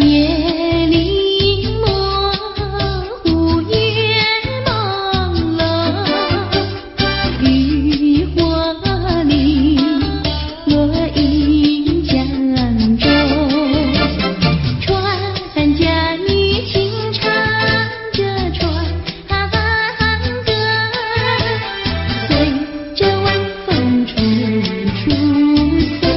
夜里模糊月朦胧，渔火里落英江中。船家女轻唱着船歌，随着晚风处处送。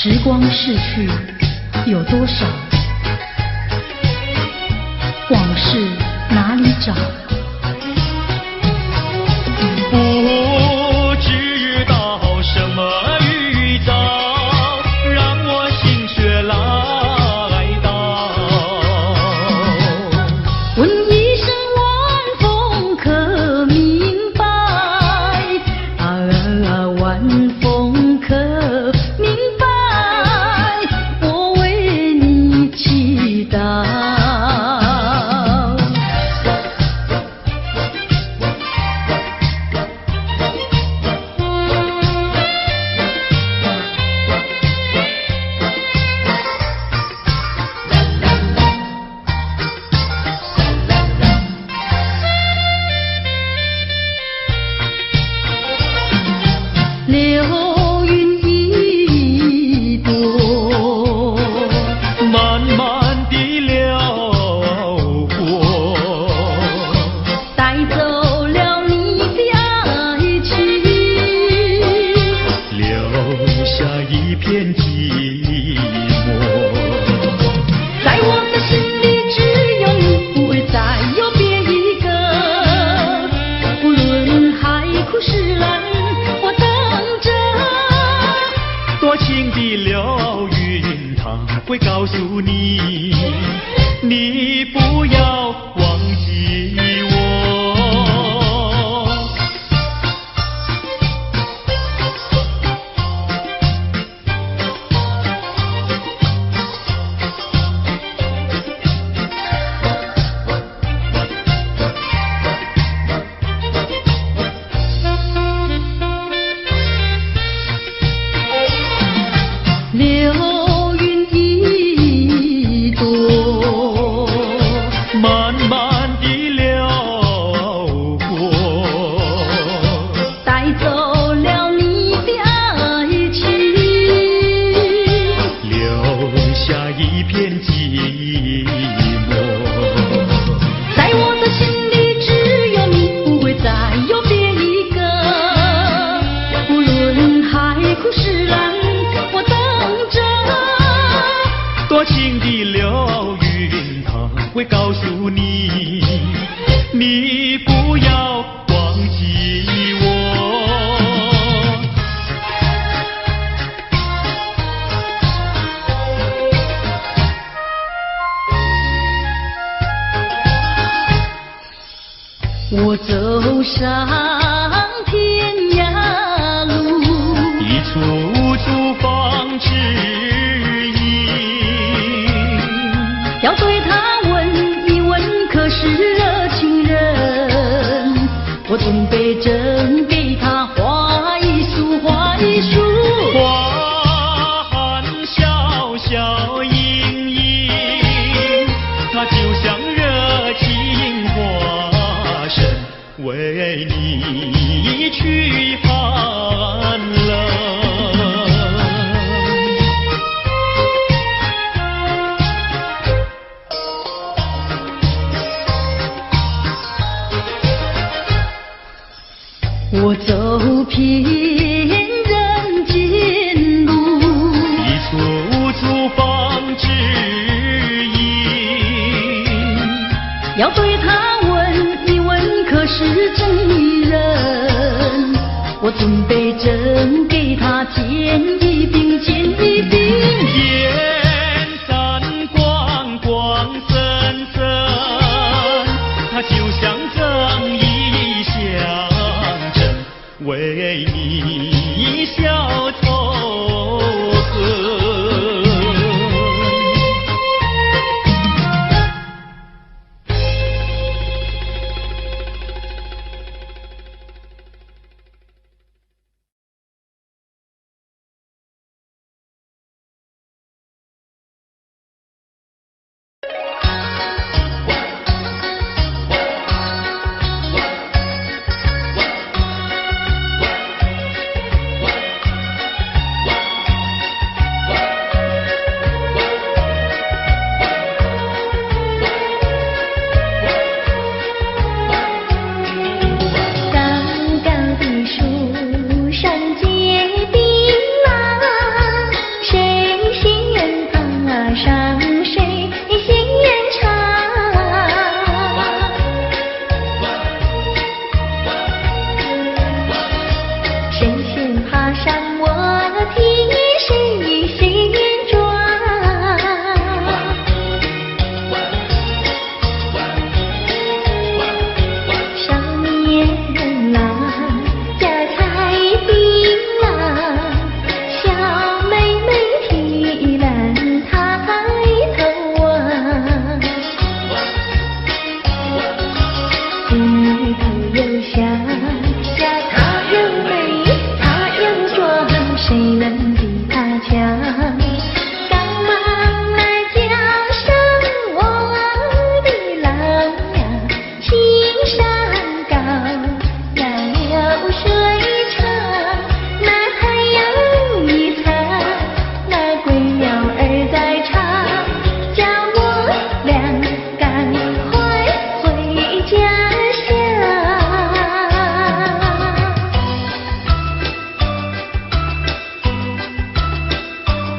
时光逝去有多少？往事哪里找？不知道什么预兆，让我心血来到。问一声晚风可明白？晚风可明白？我为你祈祷。流云一朵，慢慢地流过，带走了你的爱情，留下一片寂寞。在我的心里只有你，不会再有别一个。无论海枯石烂，我等着。多情的流云，它会告诉你，你不要忘记我。流云一朵，慢慢地流过，带走了你的爱情，留下一片寂寞。在我的心里只有你，不会再有别一个。无论海枯石烂，我等着。多情的流云，它会告诉你，你不要忘记我。我走上天涯路，一处处放指引，要对他问一问，可是热情人？我准备赠给他花一束，花一束。花含笑笑盈盈，它就像热情花神，为你去盼了。我走遍人间路，一处处放指引，要对他问一问，可是真一人？我准备赠给他见一饼，见一饼。烟散光光森森，它就像正义象征，为你消仇恨。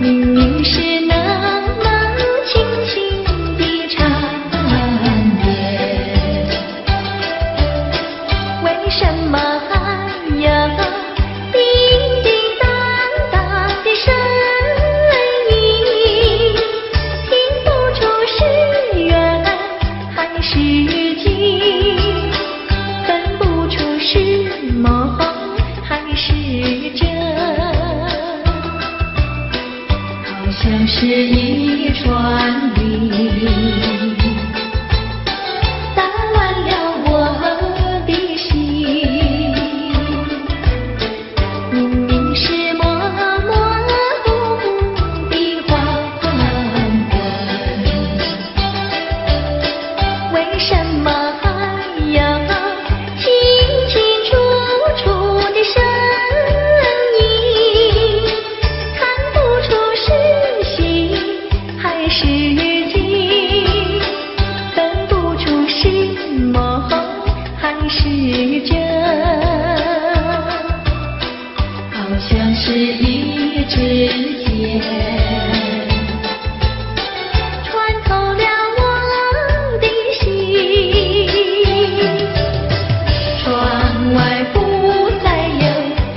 明明是那么轻轻的缠绵，为什么还有叮叮当当的声音？听不出是缘还是情，分不出是梦还是真，好像是一串云，打乱了我的心。明明是模模糊糊的黄昏，为什么还有清清楚楚的声音？看不出是喜还是惊，分不出是梦还是真，好像是一支箭穿透了我的心，窗外不再有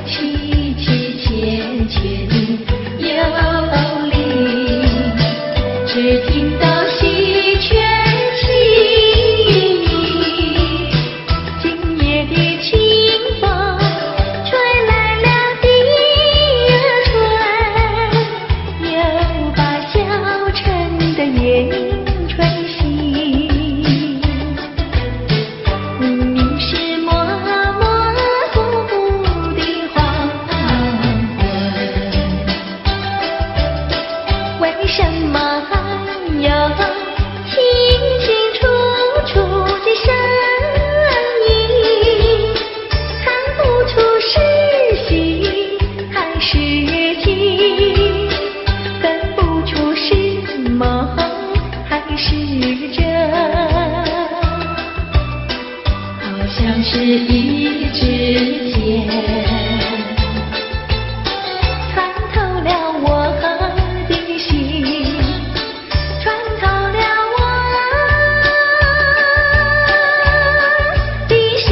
凄凄切切的幽灵，只听到喜鹊轻鸣。今夜的清风吹来了第二春，又把小城的夜吹醒。明明是模模糊糊的黄昏，为什么还有清清楚楚的声音？看不出是喜还是惊，分不出是梦还是真，好像是一支箭穿透了我的心，穿透了我的心。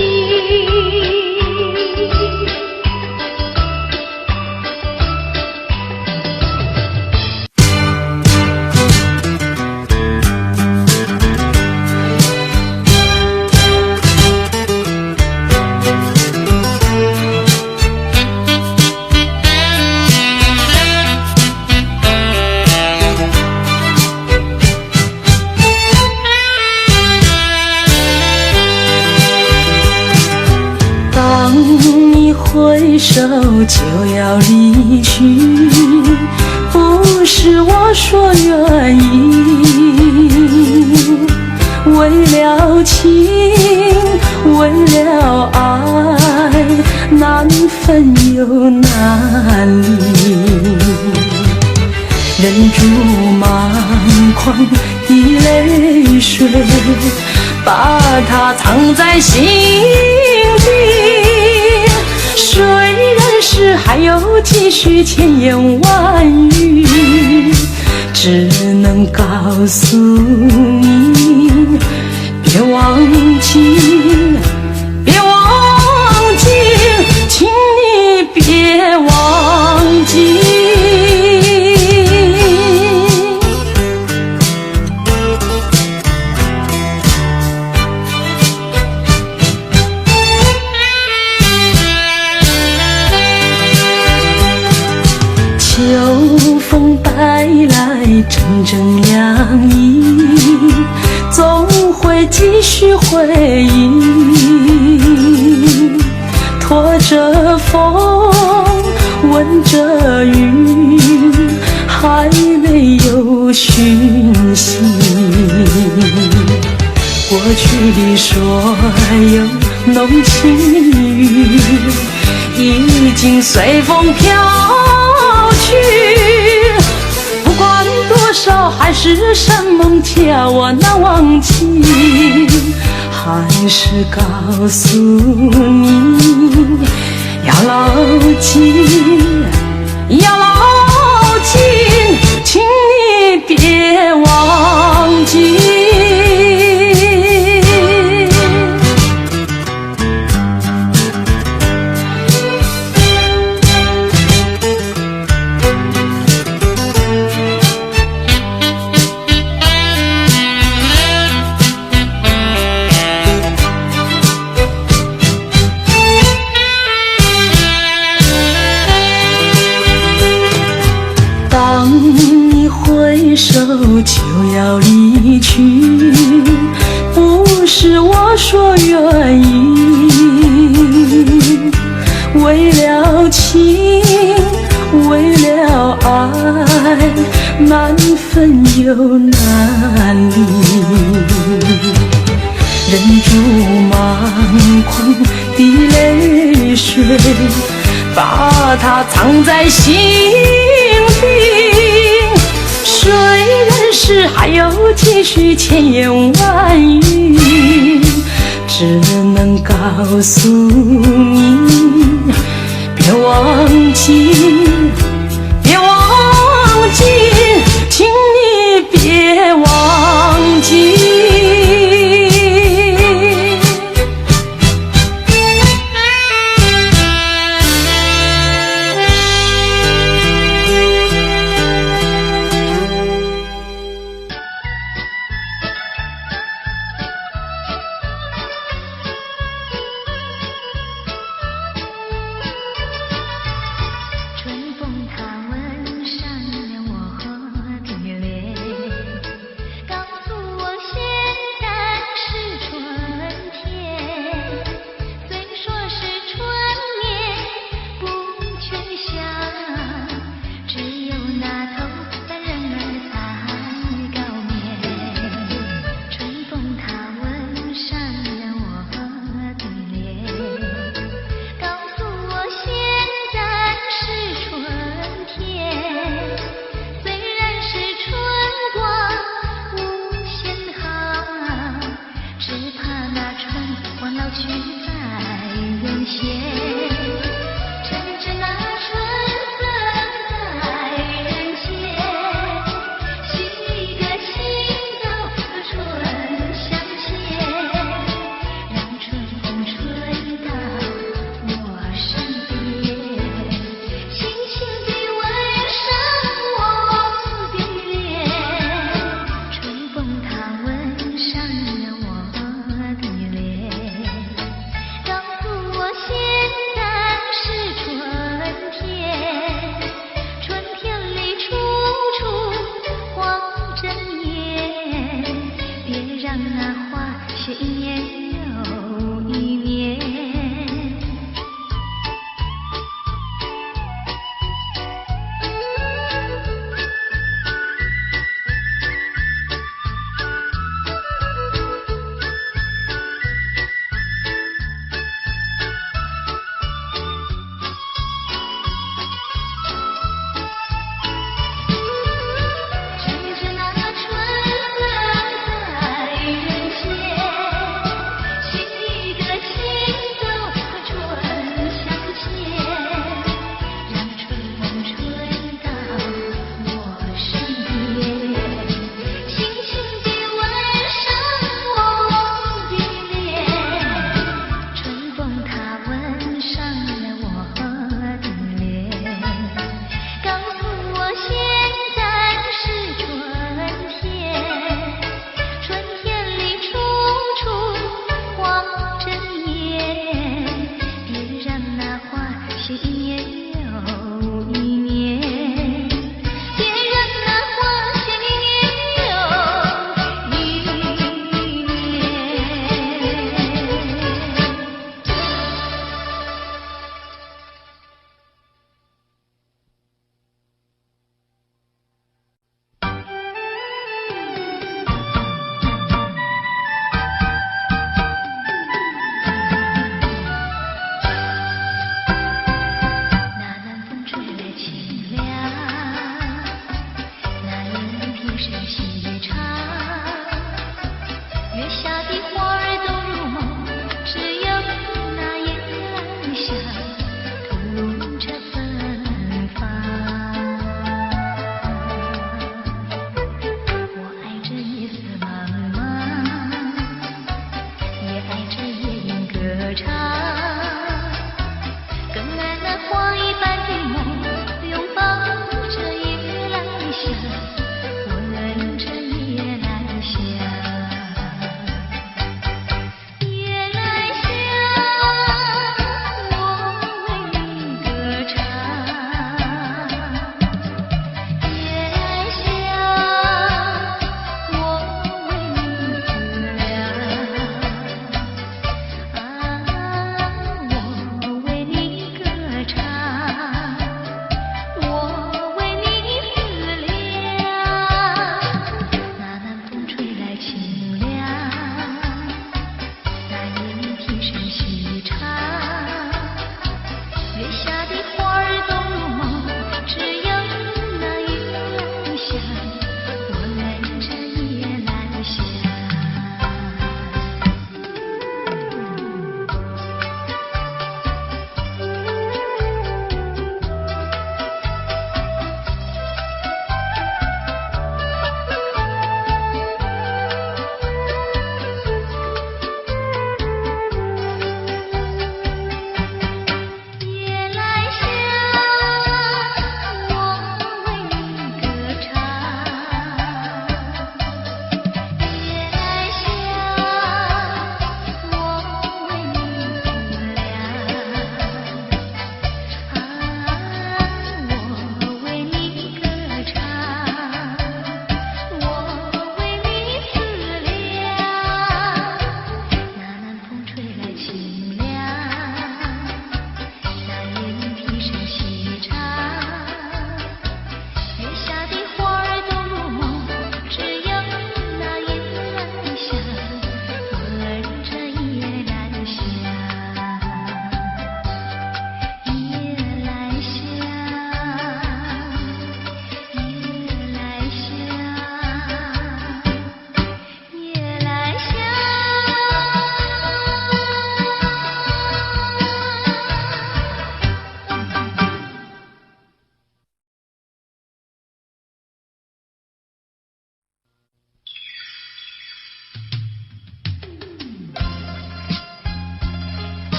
当你回首就要离去，不是我说原因，为了情，为了爱，难分又难离，忍住满眶的泪水，把它藏在心底。虽然是还有几许千言万语，只能告诉你，别忘记，别忘记，请你别忘记。秋风带来阵阵凉意，总会继续回忆，拖着风，闻着雨，还没有讯息。过去的所有浓情雨，已经随风飘去，不管多少海誓山盟，叫我难忘记，还是告诉你，要牢记，要牢记。回首就要离去，不是我说愿意，为了情，为了爱，难分又难离，忍住满眶的泪水，把它藏在心底。虽然是还有几许千言万语，只能告诉你，别忘记，别忘记，请你别忘记。春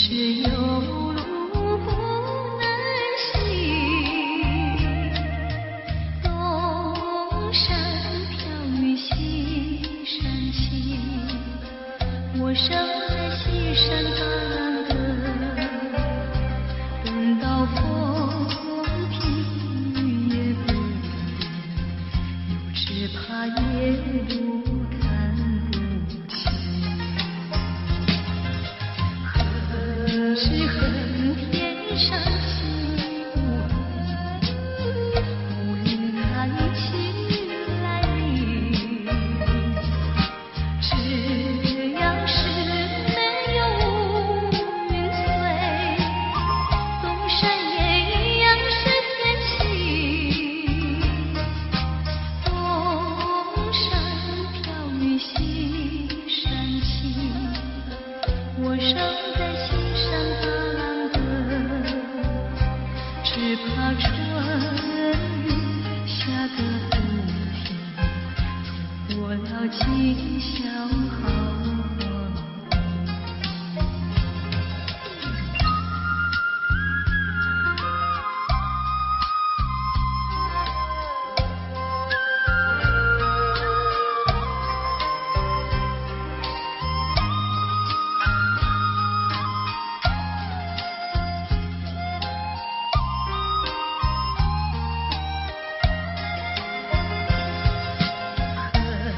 是有路不能行，东山飘雨西山晴，我生在西山大浪的，等到风停雨也不停，又只怕夜路看不清。恨是恨天上起雾，乌云开起来临，只要是没有云翠，东山也一样是天晴。东山飘雨西山晴，我生在西山大浪的，只怕春雨下个不停，错过了今宵好光阴。恨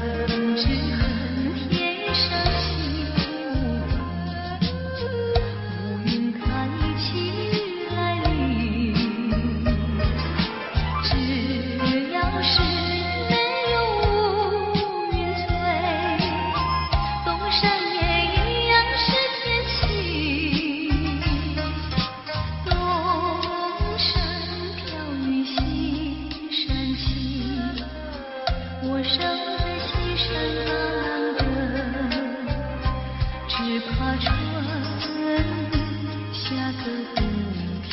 只恨天上起雾，乌云开起来临，只要是没有云翠，东山也一样是天晴。东山飘雨西山晴，我生在西山大浪的，只怕春雨下个不停，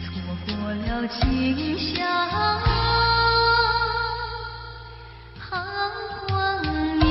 错过了今宵好光阴。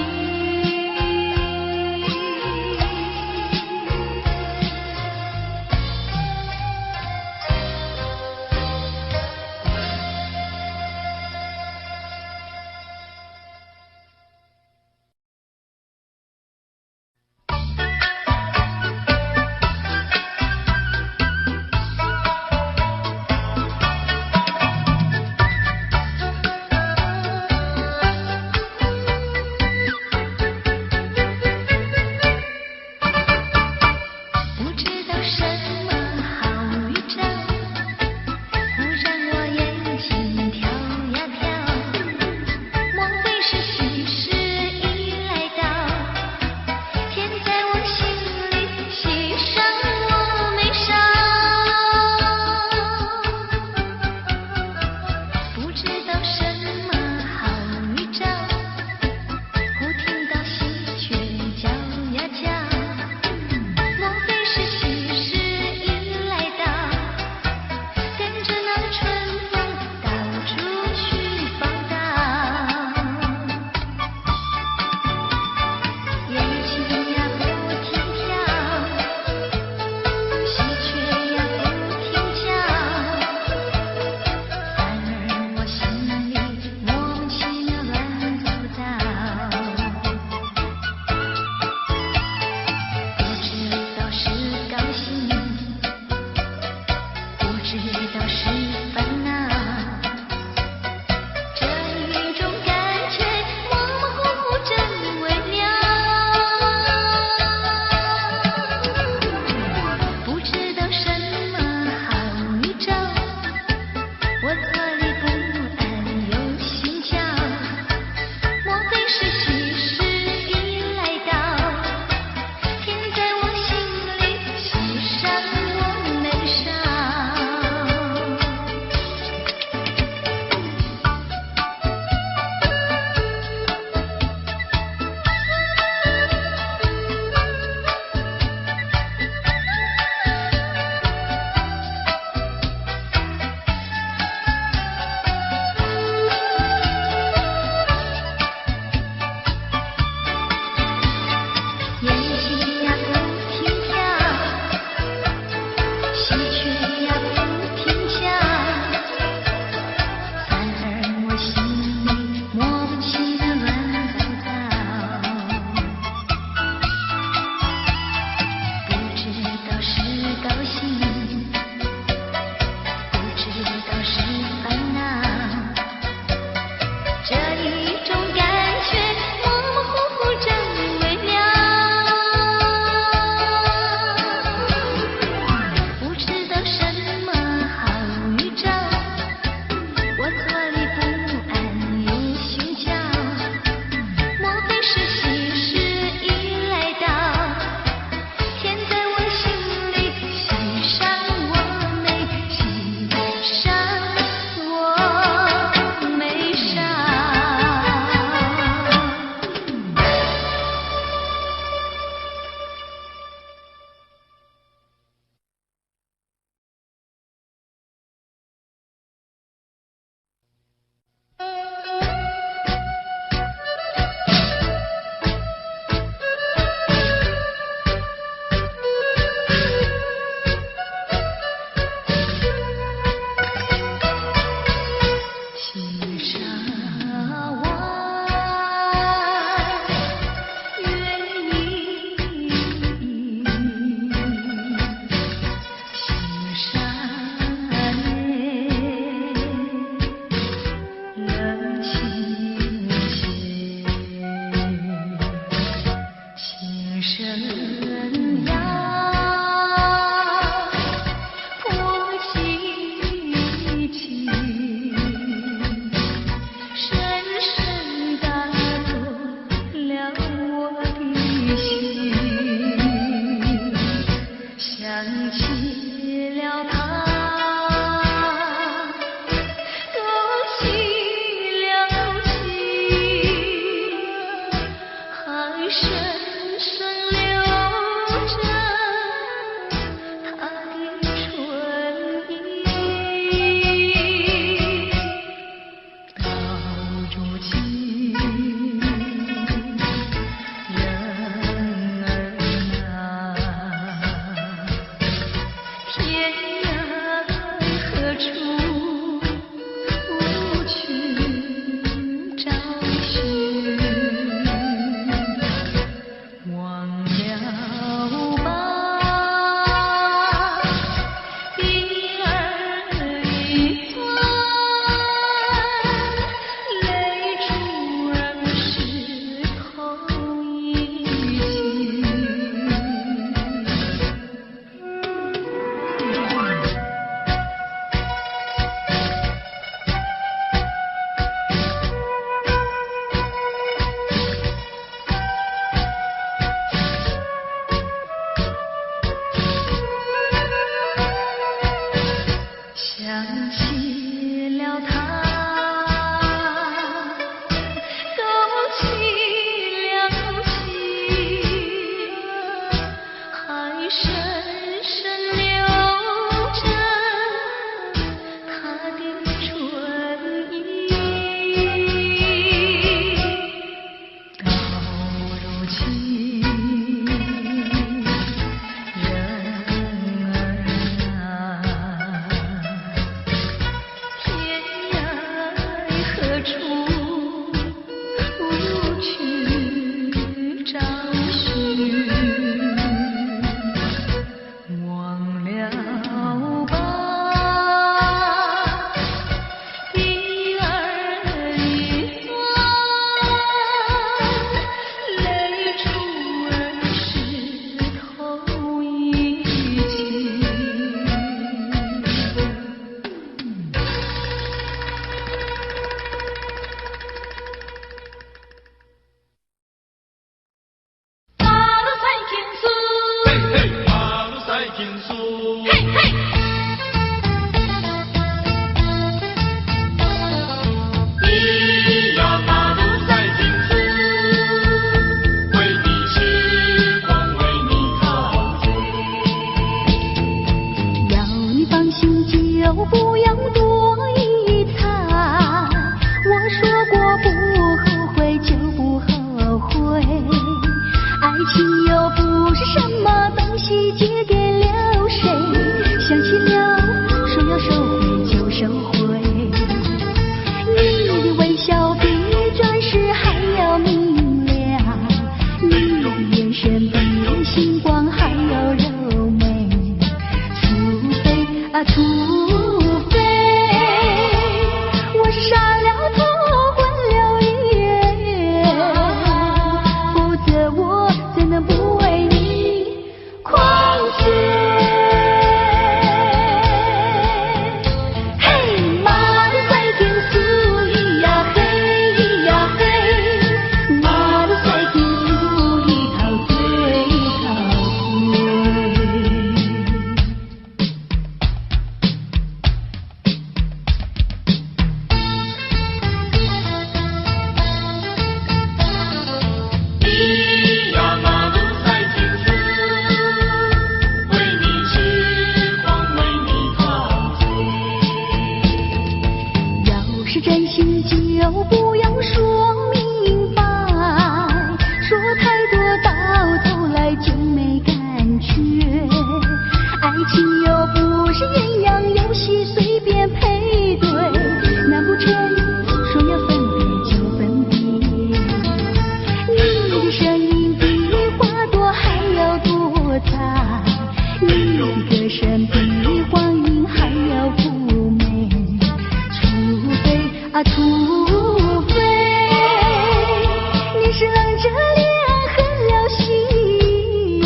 是冷着脸狠了心。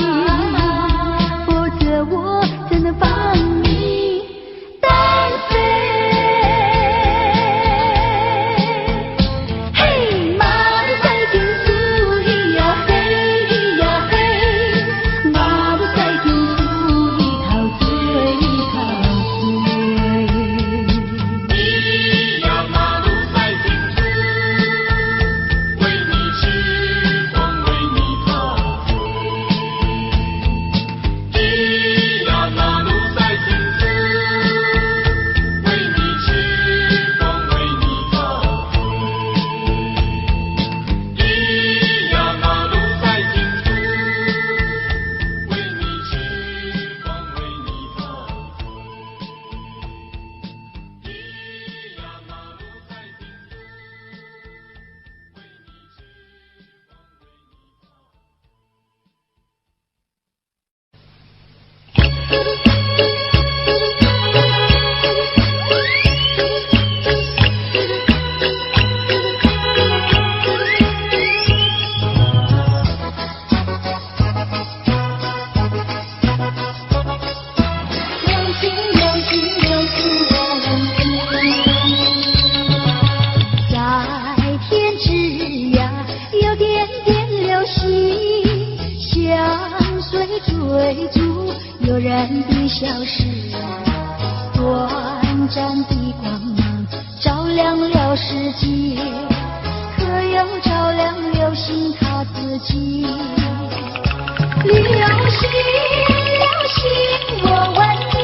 追逐悠然的消失，短暂的光芒照亮了世界，可有照亮流星它自己？流星，流星，我问你，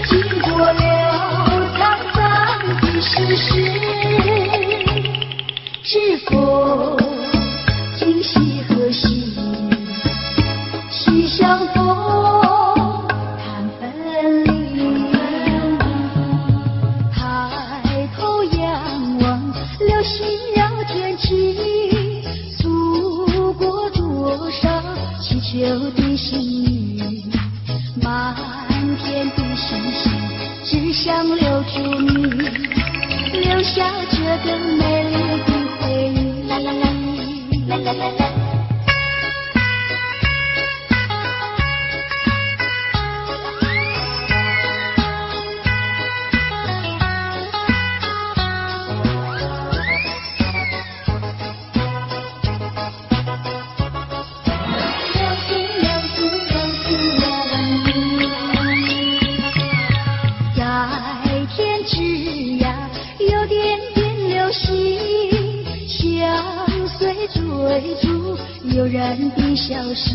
经过了沧桑的世事，是否今夕何夕？相逢谈分离，抬头仰望流星绕天际，诉过多少祈求的心语，满天的星星只想留住你，留下这个美丽的回忆。啦啦啦啦啦啦啦。追逐悠然的消失，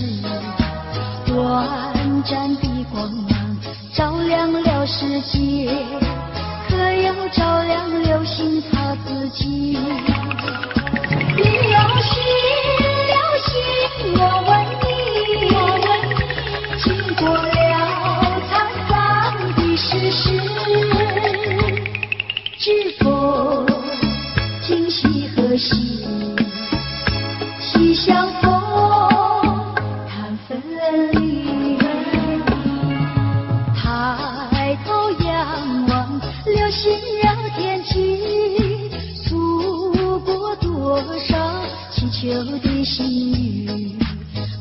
短暂的光芒照亮了世界，可有照亮流星它自己？流星，流星，我问你，经过了沧桑的世事，知否今夕何夕？相逢谈分离，抬头仰望流星绕天际，诉过多少祈求的心语，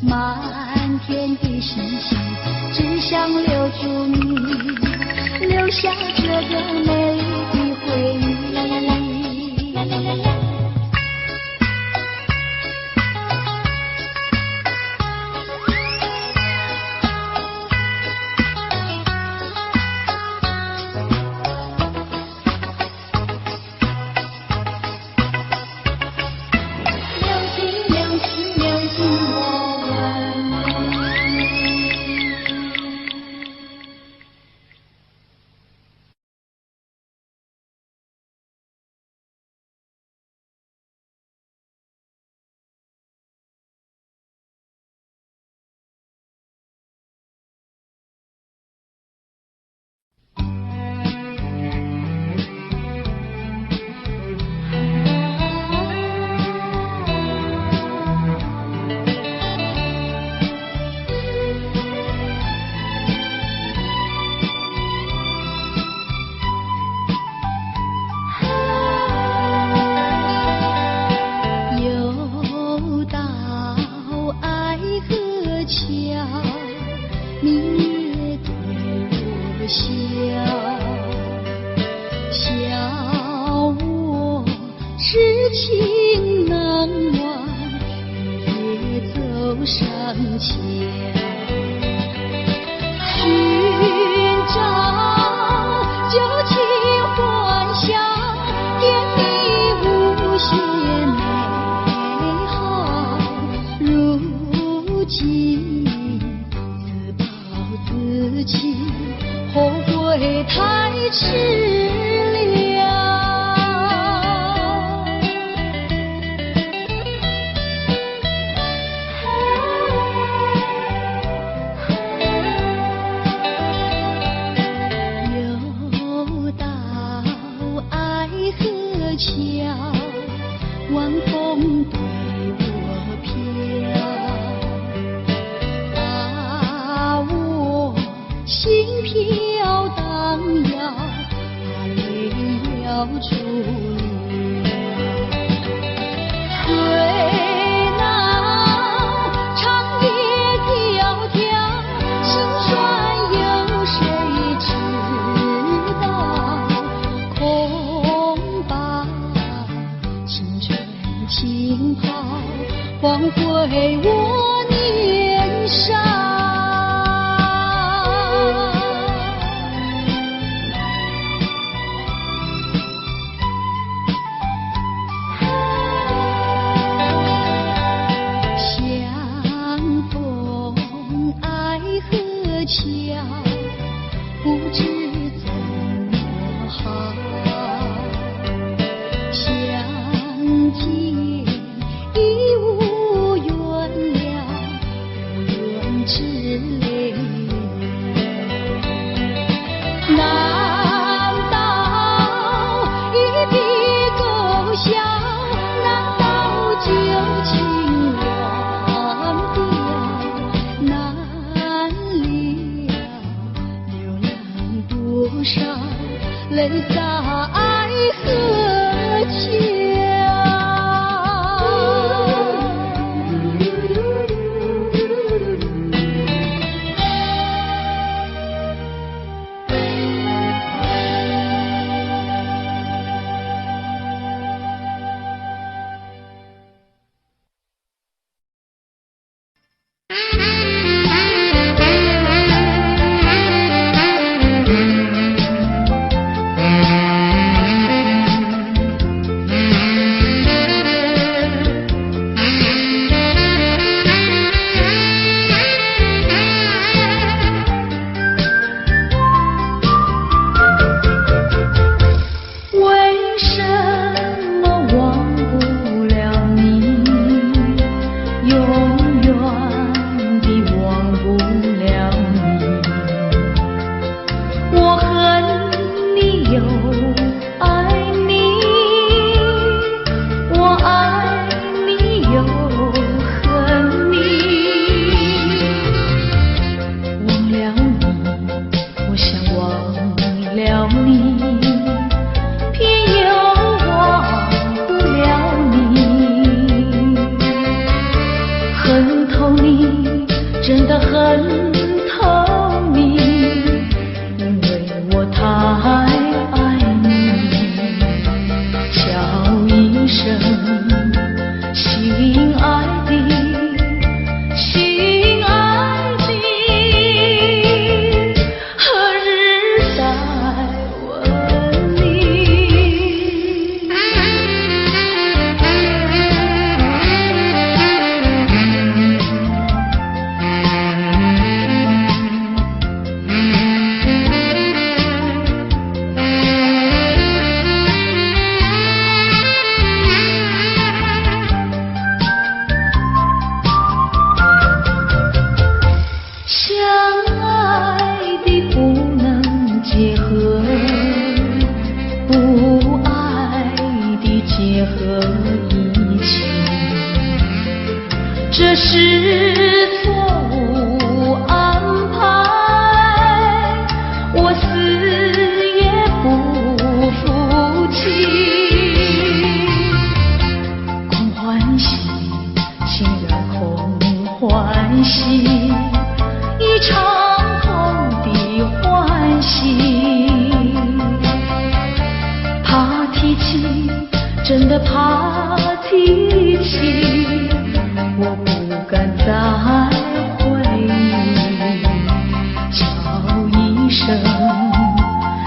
满天的星星只想留住你，留下这个美丽的回忆。啦啦啦啦啦啦啦。我出路。归老长夜迢迢，心酸有谁知道？空把青春轻抛，换回我年少。不知怎么好，相见已无缘了，无缘之泪。难道一笔勾销？难道旧情忘掉？难了多少泪在河桥。这是错误安排，我死也不服气。空欢喜，情人空欢喜，一场空的欢喜。怕提起，真的怕提起，我不敢再回忆，叫一声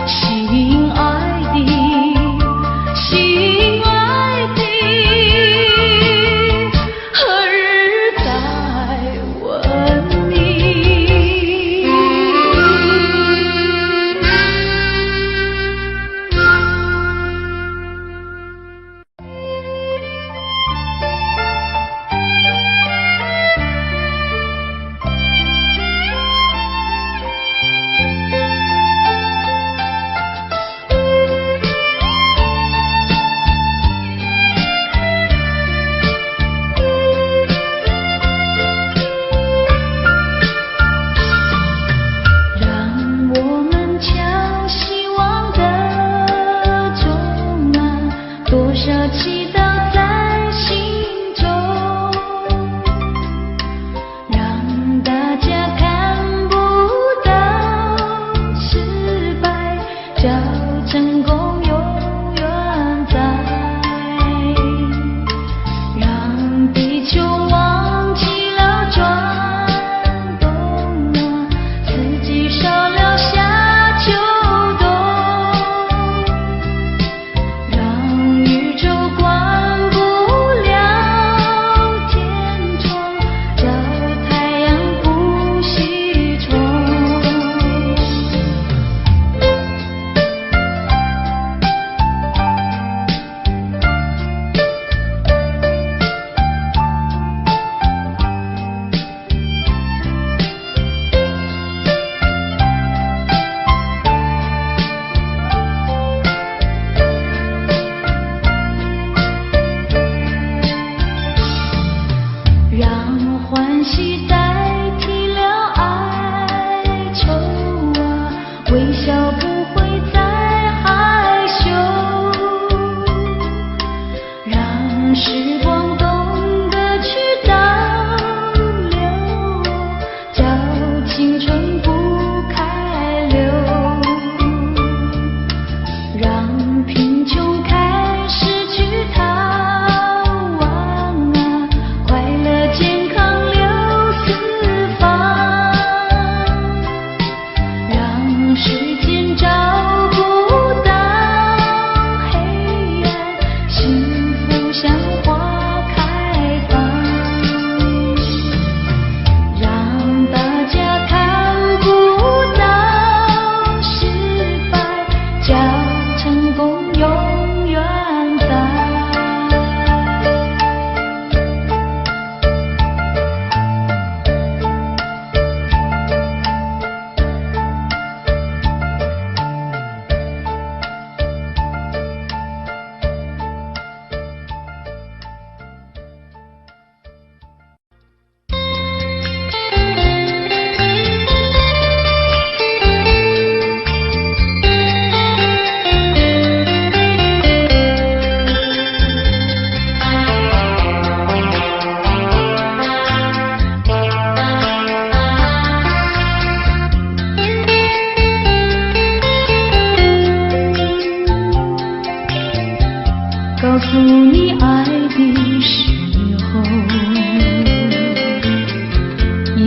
心爱的，心爱的，何日再问你？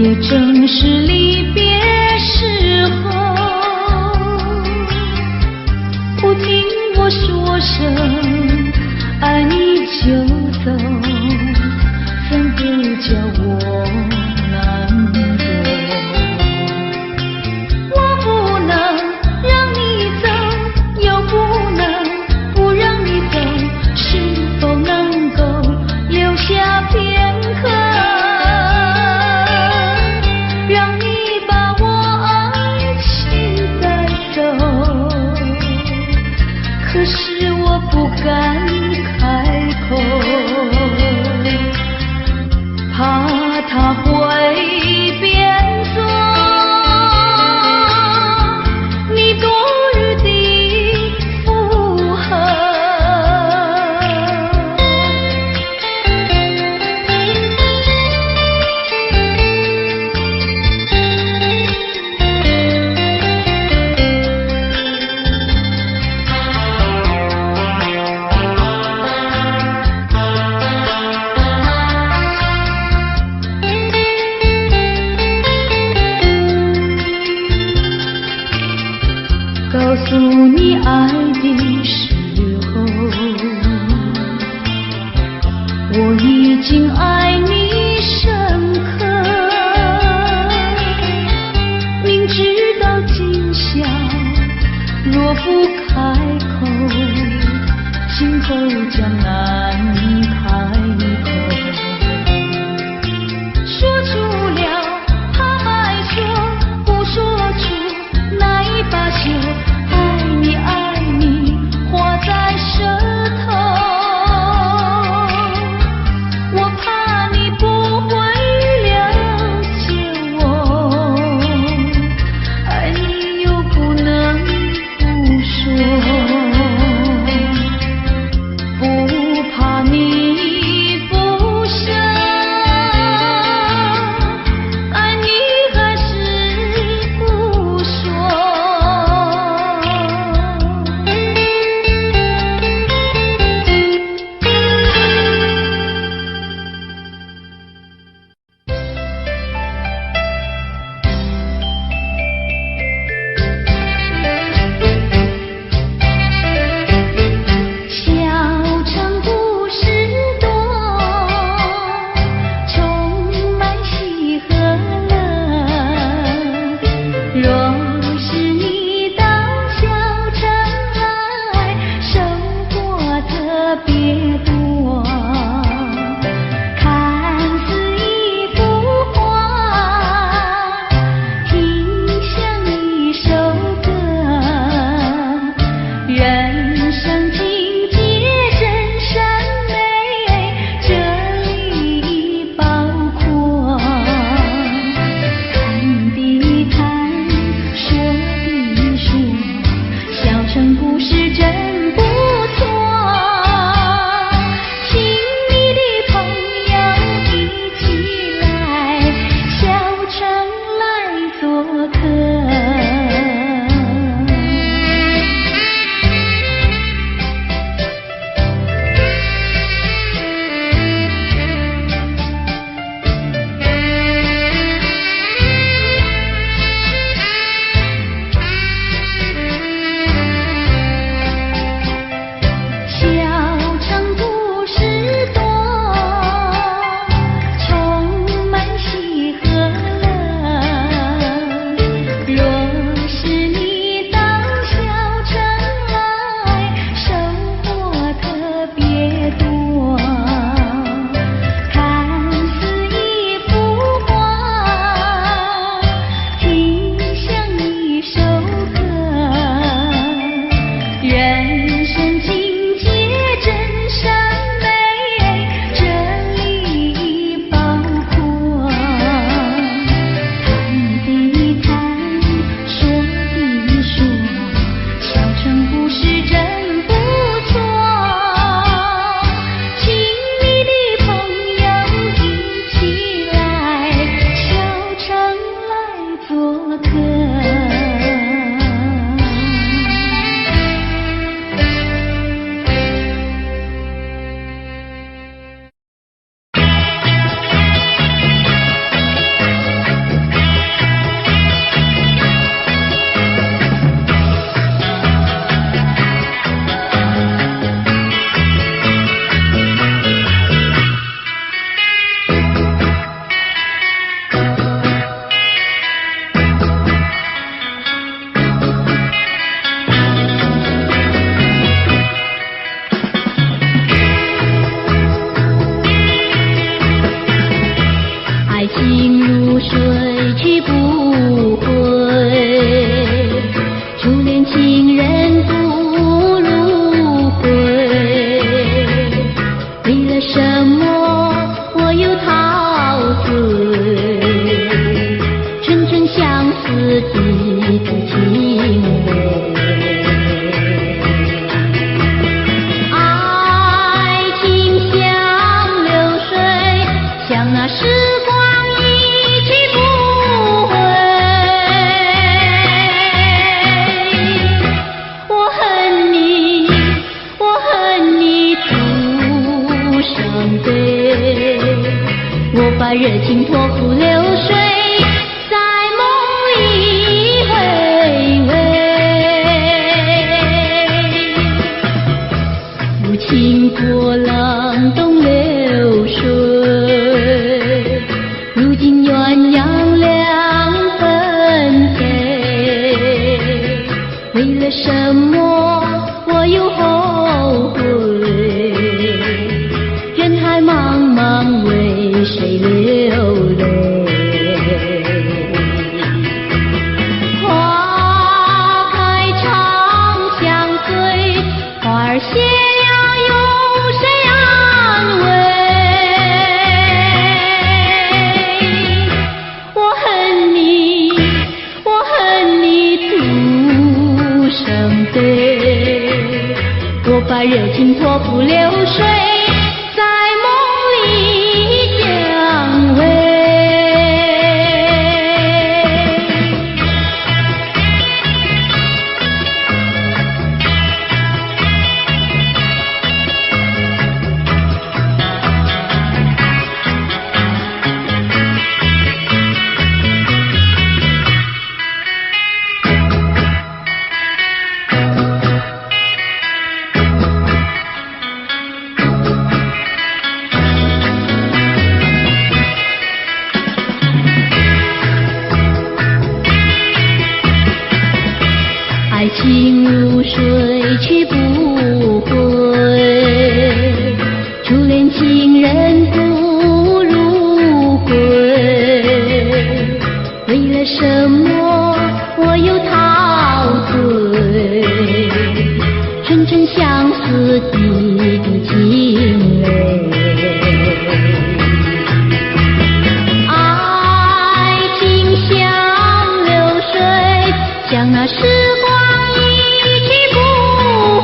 也正是离别时候，不听我说声爱你就走，怎不叫我难过？我不能让你走，又不能不让你走，是否能够留下片刻，让你把我爱情带走？可是我不敢开口，怕他会变作你多余的附和。告诉你爱的时候，我已经爱你深刻，明知道今宵若不开口，今后将难开口。说出了怕白说，不说出那一把酒，爱你爱你画在舌头，我怕你不会了解我，爱你又不能不说，不怕你不舍，爱你还是不说。小城故事多，充满喜和乐。若是你到小城来，收获特别多。看似一幅画，听像一首歌，人生境界真善美，这里包括谈的谈，说的说，小城故事真不错，请你的朋友一起来小城来做客。小城故事多，充满喜和乐。若是你到小城来，收获特别多。看似一幅画，听像一首歌，人生境界真善美，这里包括谈的谈，说的说，小城故事真不错，请你的朋友一起来小城来做客。不回，初恋情人不如归。为了什么我又陶醉？纯纯相思滴滴情泪。爱情像流水，像那时光一去不回。我恨你，我恨你徒伤悲。我把热情托付流水，在梦里回味。无情波浪东流水，如今鸳鸯两分配。为了什么我又后悔？人海茫茫，为谁流泪？花开常相随，花儿谢了有谁安慰？我恨你，我恨你徒伤悲。我把热情托付流水，在梦里相偎。爱情如水去不回，初恋情人不如归。为了什么我又陶醉？纯纯相思滴滴情泪。爱情像流水，像那时光一去不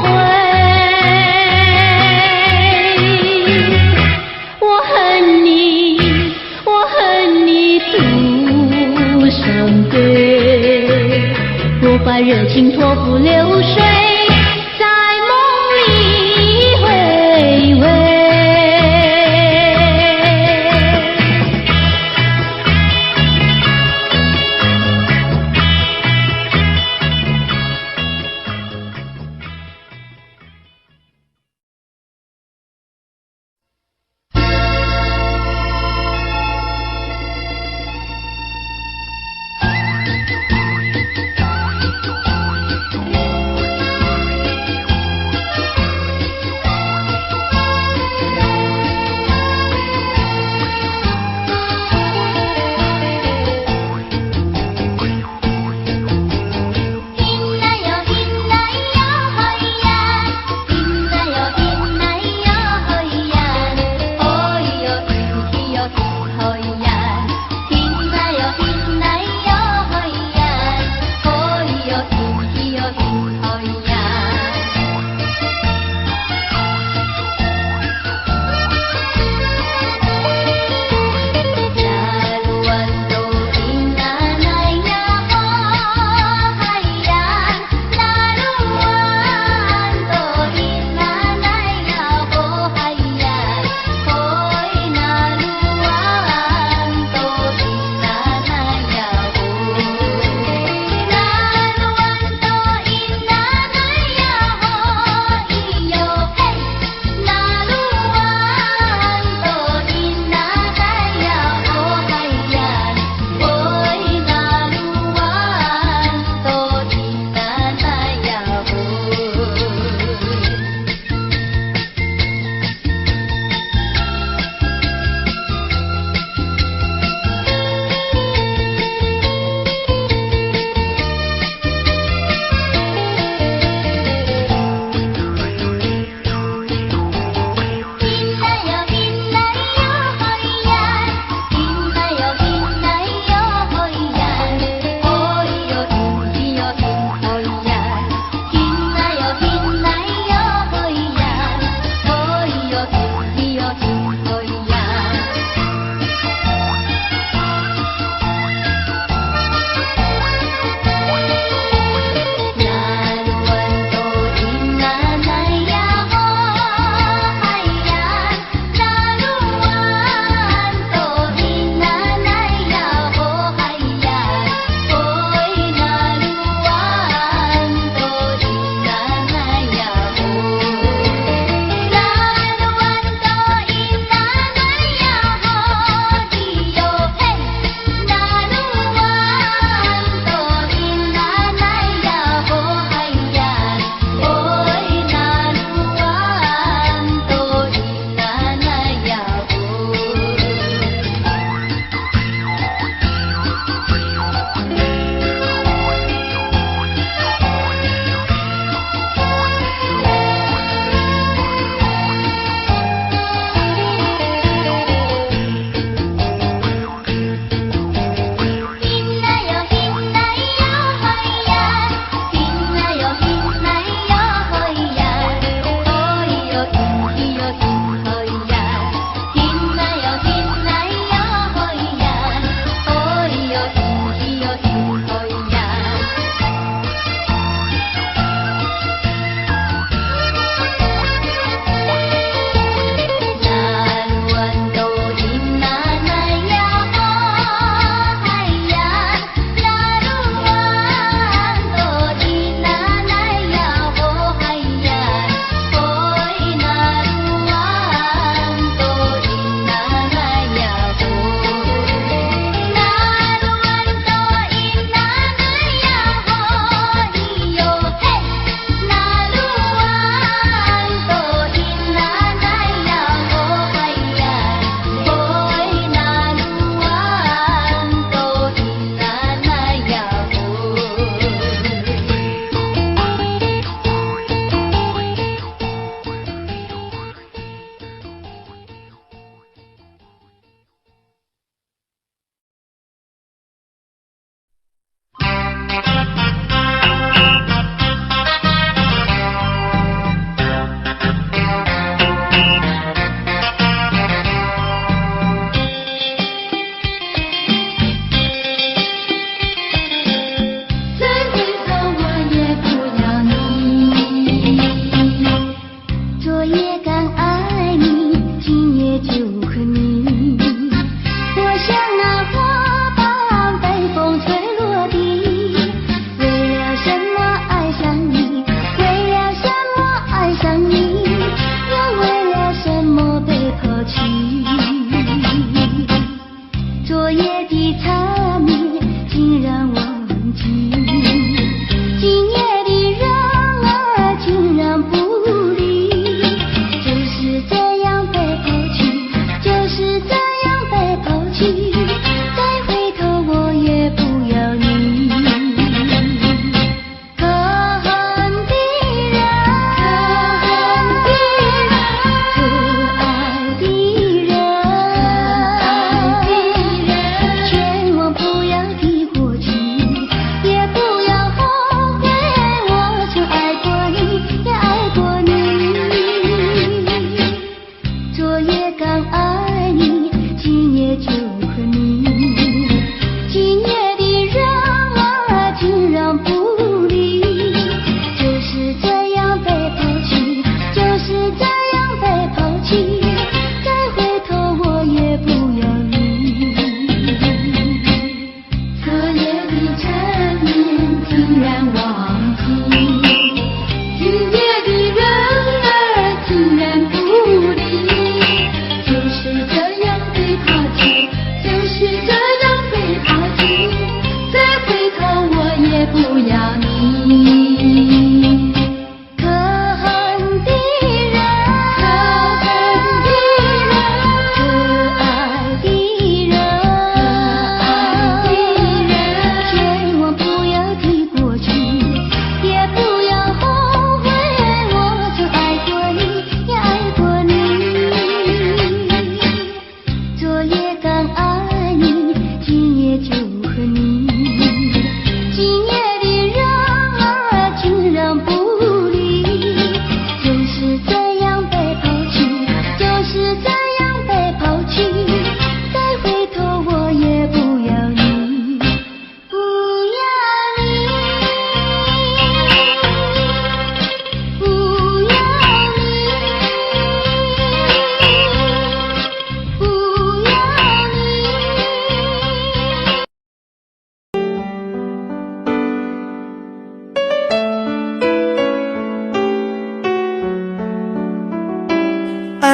回。我恨你，我恨你徒伤悲。我把热情托付流水，在梦里回味。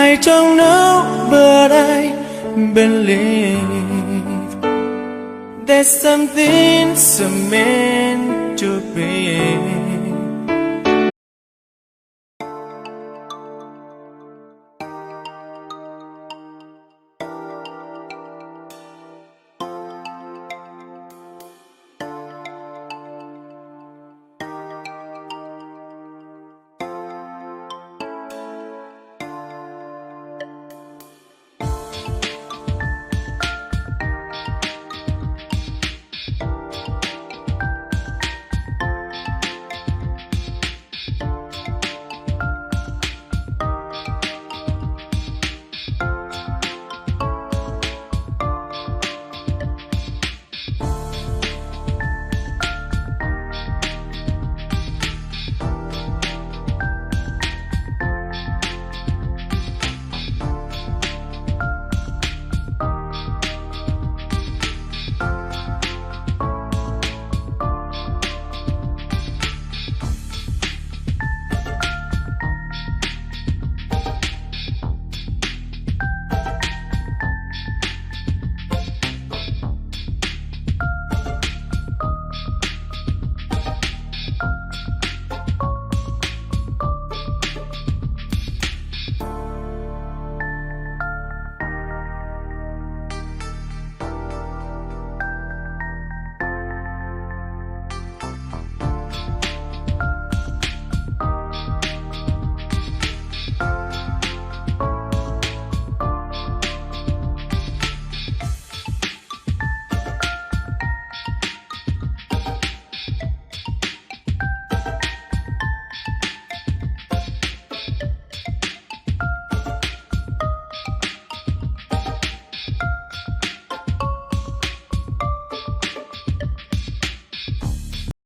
I don't know, but I believe there's something so meant